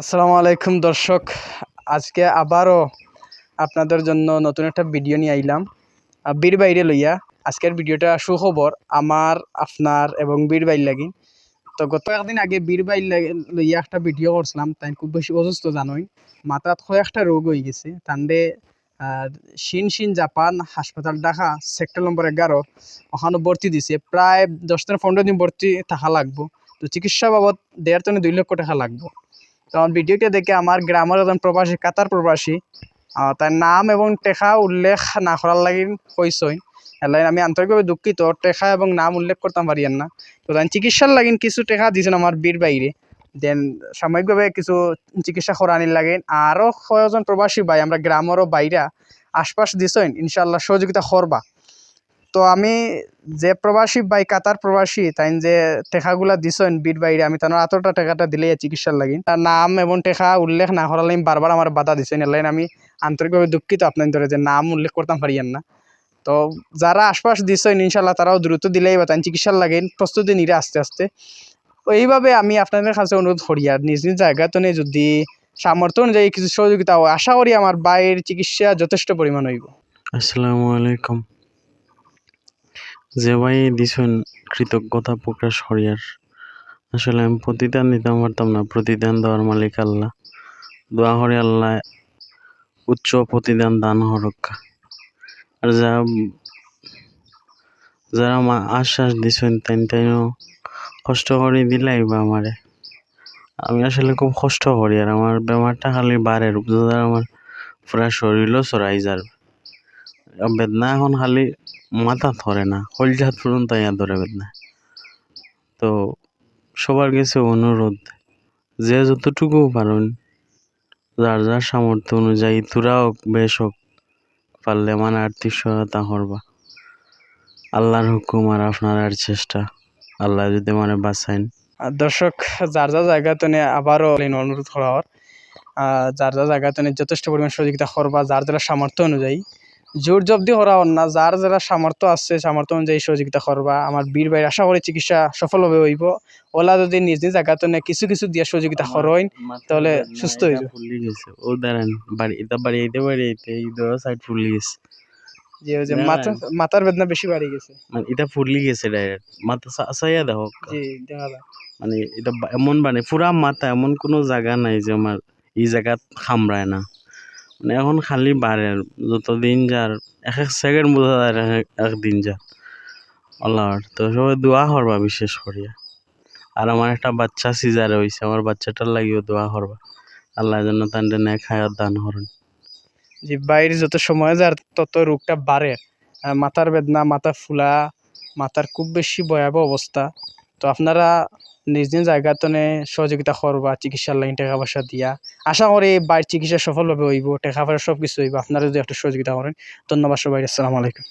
আসসালামু আলাইকুম দর্শক, আজকে আবারও আপনাদের জন্য নতুন একটা ভিডিও নিয়ে আইলাম বীর বাইরে লইয়া। আজকের ভিডিওটা সুখবর আমার, আপনার এবং বীর বাইর লাগি। তো গত একদিন আগে বীর বাইর লইয়া একটা ভিডিও করছিলাম, তাই খুব বেশি অসুস্থ জানোই, মাথাত কয়েকটা রোগ হয়ে গেছে তান্ডে। শিন জাপান হাসপাতাল ঢাকা সেক্টর নম্বর 11 ওখানে ভর্তি দিছে। প্রায় 10 থেকে 15 দিন ভর্তি থাকা লাগবো। তো চিকিৎসা বাবদ 1.5 থেকে 2 লক্ষ টাকা লাগবো। তখন ভিডিওটা দেখে আমার গ্রামের একজন প্রবাসী, কাতার প্রবাসী, তার নাম এবং টেকা উল্লেখ না করার লাগি কইসই। এলাই আমি আন্তরিকভাবে দুঃখিত, টেকা এবং নাম উল্লেখ করতাম পারিয়েন না। তো তাই চিকিৎসার লাগিন কিছু টেকা দিয়েছেন আমার বীর বাইরে, দেন সাময়িকভাবে কিছু চিকিৎসা করানির লাগেন। আরও কয়েকজন প্রবাসী ভাই আমরা গ্রামেরও বাইরা আশপাশ দিছেন, ইনশাল্লাহ সহযোগিতা করবা। তো আমি যে প্রবাসী ভাই, কাতার প্রবাসী, তাই যে টেকাগুলা দিছেন বীর বাইরে, আমি তার এতটা টাকাটা দিলে চিকিৎসার লাগি তার নাম এবং টেকা উল্লেখ না করালে বারবার আমার বাধা দিছেন। এলাইন আমি আন্তরিকভাবে দুঃখিত আপনার ধরে যে নাম উল্লেখ করতাম পারিয়েন না। তো যারা আশপাশ দিছেন ইনশাল্লাহ তারাও দ্রুত দিলেই বা তাই চিকিৎসার লাগেন প্রস্তুতি নিরে আস্তে আস্তে। তো এইভাবে আমি আপনাদের কাছে অনুরোধ করি, আর নিজ নিজ জায়গাতে যদি সামর্থ্য অনুযায়ী কিছু সহযোগিতা হয়, আশা করি আমার বাইরের চিকিৎসা যথেষ্ট পরিমাণ হইব। আসসালামু আলাইকুম। যে ভাই দিছেন কৃতজ্ঞতা প্রকাশ করিয়ার। আসলে আমি প্রতিদান দিতে পারতাম না, প্রতিদান দেওয়ার মালিক আল্লাহ। দোয়া করি আল্লাহ উচ্চ প্রতিদান দান হরক্কা। আর যারা আশ্বাস দিছেন তাইও কষ্ট করে দিলাই বা আমারে। আমি আসলে খুব কষ্ট করি, আর আমার বেমারটা খালি বাড়ের আমার পুরা শরীরও চড়াই যার বেদনা। এখন খালি মাথা ধরে না, কলজাত পর্যন্ত ইয়া ধরে বেদনা। তো সবার কাছে অনুরোধ, যে যতটুকু পারেন যার যার সামর্থ্য অনুযায়ী তোরা হোক বেশ হোক পারলে মানে আর্থিক সহায়তা করবা। আল্লাহর হুকুম আর আপনার চেষ্টা, আল্লাহ যদি মানে বাঁচাইন। দর্শক, যার যার জায়গাতে আবারও অনুরোধ করা হওয়ার, যার যার জায়গাতে যথেষ্ট পরিমাণ সহযোগিতা করবা, যার যারা সামর্থ্য অনুযায়ী। জোর জব্দি করা হন না, যার যারা সামর্থ্য আছে সামর্থ্য অনুযায়ী সহযোগিতা করবা। আমার বীর ভাই আশা করি চিকিৎসা সফলভাবে হইব। ওলা যদি নিজ নিজ জায়গাতে কিছু কিছু দিয়ে সহযোগিতা করেন তাহলে সুস্থ হয়ে যাবে। ফুলি গেছে ও দাঁড়ান, বাড়িতে এই দোয়া সাইড ফুলি গেছে। যে মাথার বেদনা বেশি বাড়ি গেছে, মানে এটা ফুলি গেছে ডাইরেক্ট মাথা চাইয়া দেখো। জি দেখা যায়। মানে এটা এমন মানে পুরা মাথা, এমন কোনো জায়গা নাই যে আমার এই জায়গাত খামড়ায় না। মানে এখন খালি বাড়ে, যতদিন যার এক এক সেকেন্ড বোঝা যায় একদিন যার আল্লাহর। তো সবাই দোয়া করবা বিশেষ করিয়া। আর আমার একটা বাচ্চা সিজারে হয়েছে, আমার বাচ্চাটার লাগিও দোয়া করবা, আল্লাহ যেন তার নেক হায়াত দান করেন। যে বাইরে যত সময় যার তত রোগটা বাড়ে, মাথার বেদনা, মাথা ফুলা, মাথার খুব বেশি ভয়াবহ অবস্থা। তো আপনারা নিজ নিজ জায়গাতে সহযোগিতা করবা চিকিৎসার লাইন টাকা পয়সা দিয়া। আশা করি বাইরের চিকিৎসা সফলভাবে হইব, টাকা পয়সা সব কিছু হইব আপনারা যদি একটু সহযোগিতা করেন। ধন্যবাদ সবাই, আসসালামু আলাইকুম।